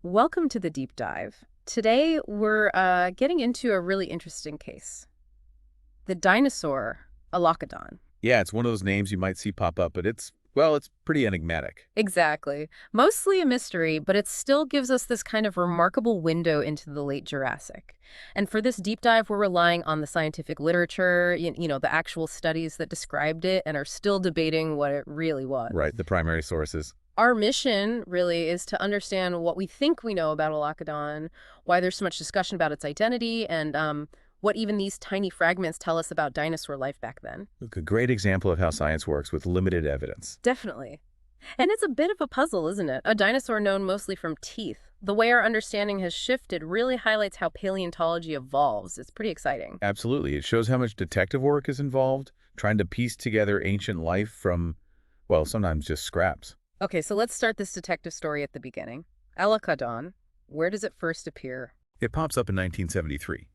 Welcome to the deep dive. Today we're getting into a really interesting case. The dinosaur Alocodon. Yeah, it's one of those names you might see pop up, but it's pretty enigmatic. Exactly. Mostly a mystery, but it still gives us this kind of remarkable window into the late Jurassic. And for this deep dive, we're relying on the scientific literature, the actual studies that described it and are still debating what it really was. Right, the primary sources. Our mission really is to understand what we think we know about Alocodon, why there's so much discussion about its identity, and what even these tiny fragments tell us about dinosaur life back then. Look, a great example of how science works with limited evidence. Definitely. And it's a bit of a puzzle, isn't it? A dinosaur known mostly from teeth. The way our understanding has shifted really highlights how paleontology evolves. It's pretty exciting. Absolutely. It shows how much detective work is involved, trying to piece together ancient life from, well, sometimes just scraps. Okay, so let's start this detective story at the beginning. Alocodon, where does it first appear? It pops up in 1973.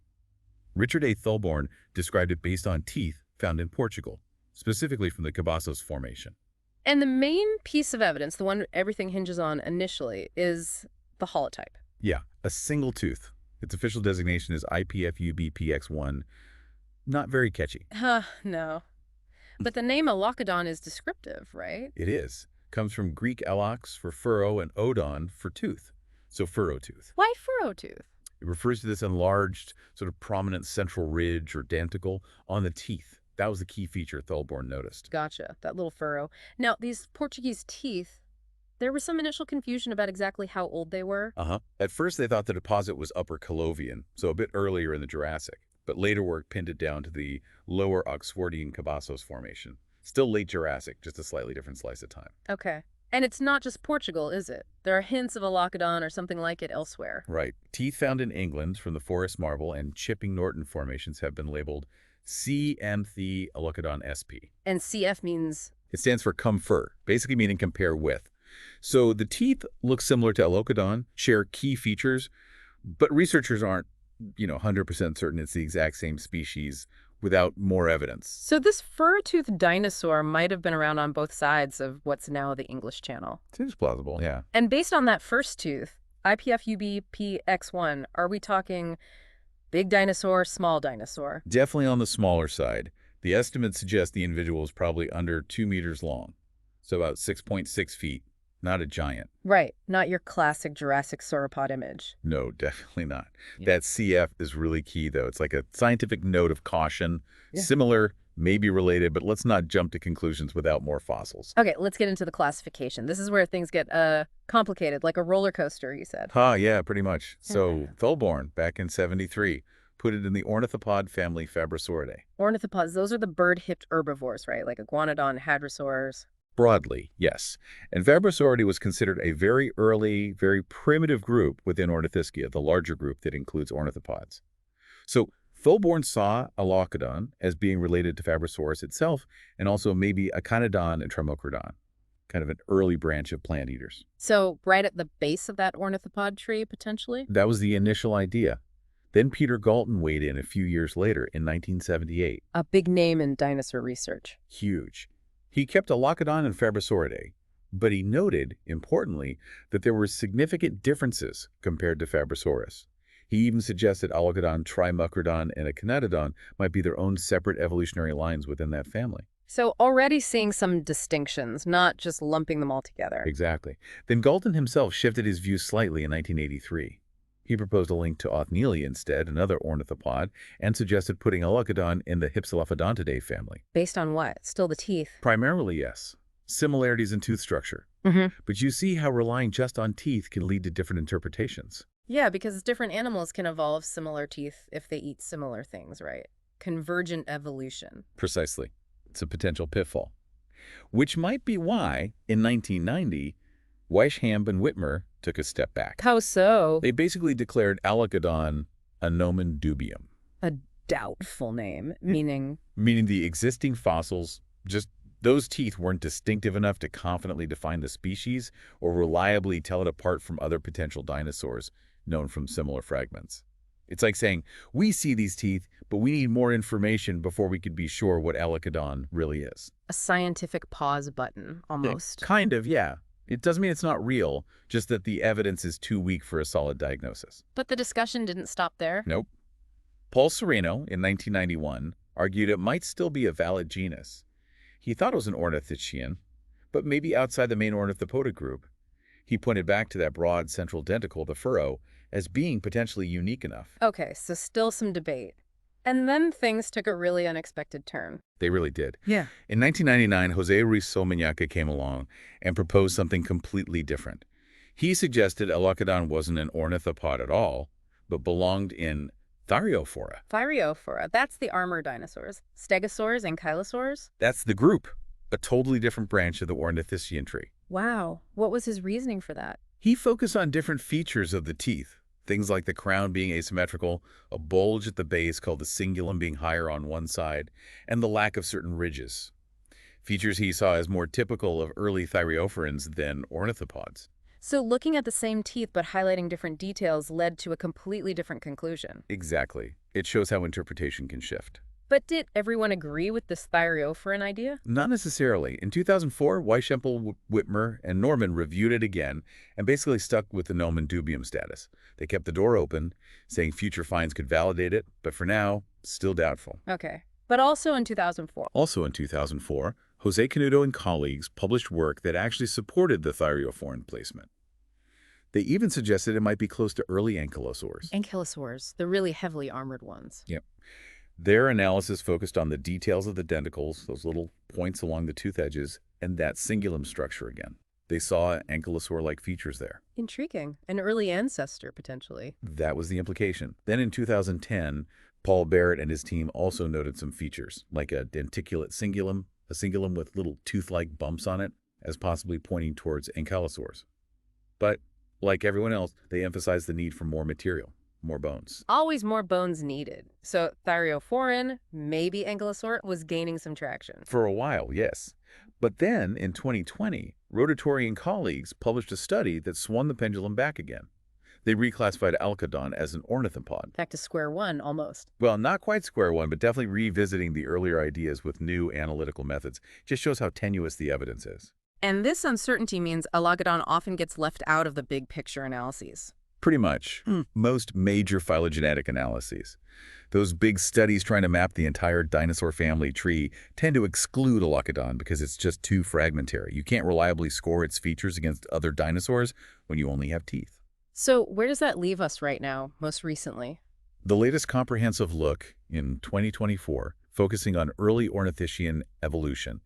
Richard A. Thulborn described it based on teeth found in Portugal, specifically from the Cabassos Formation. And the main piece of evidence, the one everything hinges on initially, is the holotype. Yeah, a single tooth. Its official designation is IPFUBPX1. Not very catchy. No. But the name Alocodon is descriptive, right? It is. Comes from Greek elox for furrow and odon for tooth. So furrow tooth. Why furrow tooth? It refers to this enlarged, sort of prominent central ridge or danticle on the teeth. That was the key feature Thulborn noticed. Gotcha, that little furrow. Now, these Portuguese teeth, there was some initial confusion about exactly how old they were. At first, they thought the deposit was Upper Calovian, so a bit earlier in the Jurassic, but later work pinned it down to the Lower Oxfordian Cabassos Formation. Still late Jurassic, just a slightly different slice of time. Okay. And it's not just Portugal, is it? There are hints of Alocodon or something like it elsewhere. Right. Teeth found in England from the Forest Marble and Chipping Norton formations have been labeled C. amthi Alocodon sp. And CF means... It stands for comfer, basically meaning compare with. So the teeth look similar to Alocodon, share key features, but researchers aren't, 100% certain it's the exact same species without more evidence. So this fur-toothed dinosaur might have been around on both sides of what's now the English Channel. Seems plausible, yeah. And based on that first tooth, IPFUBPX1, are we talking big dinosaur, small dinosaur? Definitely on the smaller side. The estimates suggest the individual is probably under 2 meters long, so about 6.6 feet. Not a giant. Right, not your classic Jurassic sauropod image. No, definitely not. Yeah. That CF is really key, though. It's like a scientific note of caution. Yeah. Similar, maybe related, but let's not jump to conclusions without more fossils. Okay, let's get into the classification. This is where things get complicated, like a roller coaster, you said. Yeah, pretty much. So Thulborn, back in 73, put it in the ornithopod family Fabrasauridae. Ornithopods, those are the bird-hipped herbivores, right? Like iguanodon, hadrosaurs. Broadly, yes. And Fabrasauridae was considered a very early, very primitive group within Ornithischia, the larger group that includes ornithopods. So Thulborn saw Alocodon as being related to Fabrasaurus itself, and also maybe Echinodon and Trimocrodon, kind of an early branch of plant eaters. So right at the base of that ornithopod tree, potentially? That was the initial idea. Then Peter Galton weighed in a few years later in 1978. A big name in dinosaur research. Huge. He kept Alocodon and Fabrasauridae, but he noted, importantly, that there were significant differences compared to Fabrasaurus. He even suggested Alocodon, Trimocrodon, and Echinodon might be their own separate evolutionary lines within that family. So already seeing some distinctions, not just lumping them all together. Exactly. Then Galton himself shifted his views slightly in 1983. He proposed a link to Othnieli instead, another ornithopod, and suggested putting Alocodon in the Hypsilophodontidae family. Based on what? Still the teeth? Primarily, yes. Similarities in tooth structure. But you see how relying just on teeth can lead to different interpretations. Yeah, because different animals can evolve similar teeth if they eat similar things, right? Convergent evolution. Precisely. It's a potential pitfall. Which might be why, in 1990, Weishaupt and Whitmer took a step back. How so? They basically declared Alocodon a nomen dubium. A doubtful name, meaning? Meaning the existing fossils, just those teeth weren't distinctive enough to confidently define the species or reliably tell it apart from other potential dinosaurs known from similar fragments. It's like saying, we see these teeth, but we need more information before we could be sure what Alocodon really is. A scientific pause button, almost. Kind of, yeah. It doesn't mean it's not real, just that the evidence is too weak for a solid diagnosis. But the discussion didn't stop there. Nope. Paul Sereno, in 1991, argued it might still be a valid genus. He thought it was an ornithischian, but maybe outside the main Ornithopoda group. He pointed back to that broad central denticle, the furrow, as being potentially unique enough. Okay, so still some debate. And then things took a really unexpected turn. They really did. Yeah. In 1999, Jose Ruiz Solmeñaca came along and proposed something completely different. He suggested Alocodon wasn't an ornithopod at all, but belonged in Thyreophora. Thyreophora, that's the armor dinosaurs. Stegosaurs and Ankylosaurs? That's the group, a totally different branch of the ornithischian tree. Wow. What was his reasoning for that? He focused on different features of the teeth, things like the crown being asymmetrical, a bulge at the base called the cingulum being higher on one side, and the lack of certain ridges. Features he saw as more typical of early thyreophorans than ornithopods. So looking at the same teeth but highlighting different details led to a completely different conclusion. Exactly. It shows how interpretation can shift. But did everyone agree with this Thyreophoran idea? Not necessarily. In 2004, Weishempel, Whitmer, and Norman reviewed it again and basically stuck with the nomen dubium status. They kept the door open, saying future finds could validate it, but for now, still doubtful. Okay. But also in 2004. Also in 2004, Jose Canuto and colleagues published work that actually supported the thyreophoran placement. They even suggested it might be close to early ankylosaurs. Ankylosaurs, the really heavily armored ones. Yep. Their analysis focused on the details of the denticles, those little points along the tooth edges, and that cingulum structure again. They saw ankylosaur-like features there. Intriguing. An early ancestor, potentially. That was the implication. Then in 2010, Paul Barrett and his team also noted some features, like a denticulate cingulum, a cingulum with little tooth-like bumps on it, as possibly pointing towards ankylosaurs. But like everyone else, they emphasized the need for more material, more bones. Always more bones needed. So Thyreophoran, maybe Ankylosaur, was gaining some traction. For a while, yes. But then, in 2020, Rotatori and colleagues published a study that swung the pendulum back again. They reclassified Alocodon as an ornithopod. Back to square one, almost. Well, not quite square one, but definitely revisiting the earlier ideas with new analytical methods. Just shows how tenuous the evidence is. And this uncertainty means Alocodon often gets left out of the big picture analyses. Pretty much. Most major phylogenetic analyses. Those big studies trying to map the entire dinosaur family tree tend to exclude Alocodon because it's just too fragmentary. You can't reliably score its features against other dinosaurs when you only have teeth. So where does that leave us right now, most recently? The latest comprehensive look in 2024, focusing on early ornithischian evolution,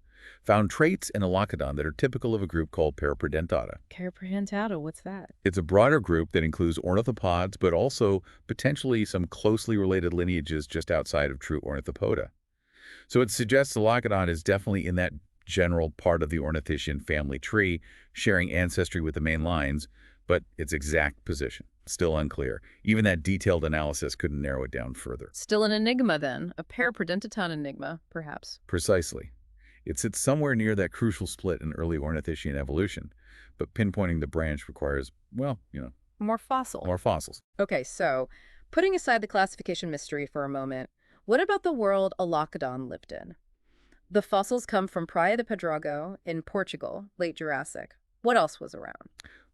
found traits in Alocodon that are typical of a group called Paraprodentata. Paraprodentata, what's that? It's a broader group that includes ornithopods, but also potentially some closely related lineages just outside of true Ornithopoda. So it suggests Alocodon is definitely in that general part of the ornithischian family tree, sharing ancestry with the main lines, but its exact position, still unclear. Even that detailed analysis couldn't narrow it down further. Still an enigma, then. A Paraprodentaton enigma, perhaps. Precisely. It sits somewhere near that crucial split in early ornithischian evolution, but pinpointing the branch requires, well, More fossil. more fossils. Okay, so putting aside the classification mystery for a moment, what about the world Alocodon lived in? The fossils come from Praia de Pedrogo in Portugal, late Jurassic. What else was around?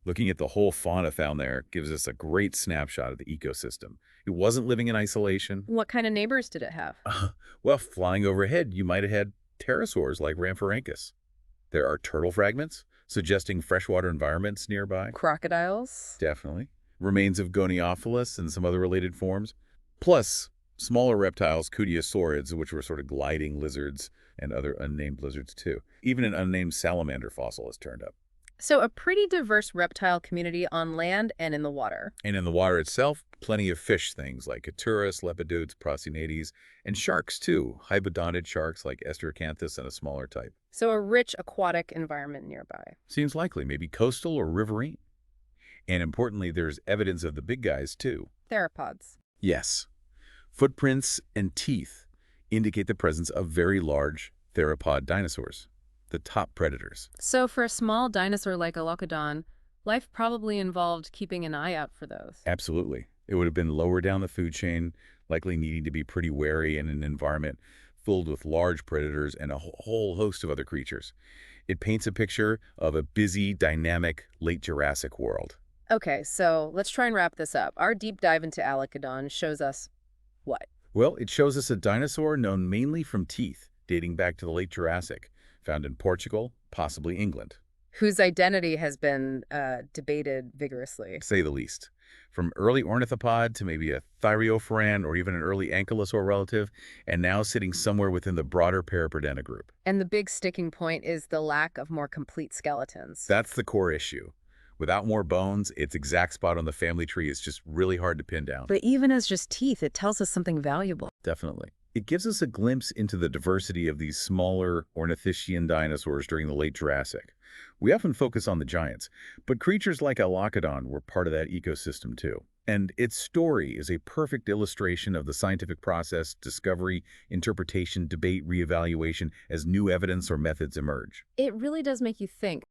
Looking at the whole fauna found there gives us a great snapshot of the ecosystem. It wasn't living in isolation. What kind of neighbors did it have? Well, flying overhead, you might have had pterosaurs like Rhamphorhynchus. There are turtle fragments, suggesting freshwater environments nearby. Crocodiles? Definitely. Remains of Goniophilis and some other related forms. Plus, smaller reptiles, Cudiosaurids, which were sort of gliding lizards, and other unnamed lizards too. Even an unnamed salamander fossil has turned up. So a pretty diverse reptile community on land and in the water. And in the water itself, plenty of fish things like Catturus, Lepidutes, Procinates, and sharks too, hypodontid sharks like Estercanthus and a smaller type. So a rich aquatic environment nearby. Seems likely, maybe coastal or riverine. And importantly, there's evidence of the big guys too. Theropods. Yes. Footprints and teeth indicate the presence of very large theropod dinosaurs, the top predators. So for a small dinosaur like Alocodon, life probably involved keeping an eye out for those. Absolutely. It would have been lower down the food chain, likely needing to be pretty wary in an environment filled with large predators and a whole host of other creatures. It paints a picture of a busy, dynamic, late Jurassic world. Okay, so let's try and wrap this up. Our deep dive into Alocodon shows us what? Well, it shows us a dinosaur known mainly from teeth, dating back to the late Jurassic, found in Portugal, possibly England, Whose identity has been debated vigorously. to say the least. From early ornithopod to maybe a thyreophorans or even an early ankylosaur relative, and now sitting somewhere within the broader Paraprodenta group. And the big sticking point is the lack of more complete skeletons. That's the core issue. Without more bones, its exact spot on the family tree is just really hard to pin down. But even as just teeth, it tells us something valuable. Definitely. It gives us a glimpse into the diversity of these smaller ornithischian dinosaurs during the late Jurassic. We often focus on the giants, but creatures like Alocodon were part of that ecosystem too. And its story is a perfect illustration of the scientific process, discovery, interpretation, debate, reevaluation as new evidence or methods emerge. It really does make you think.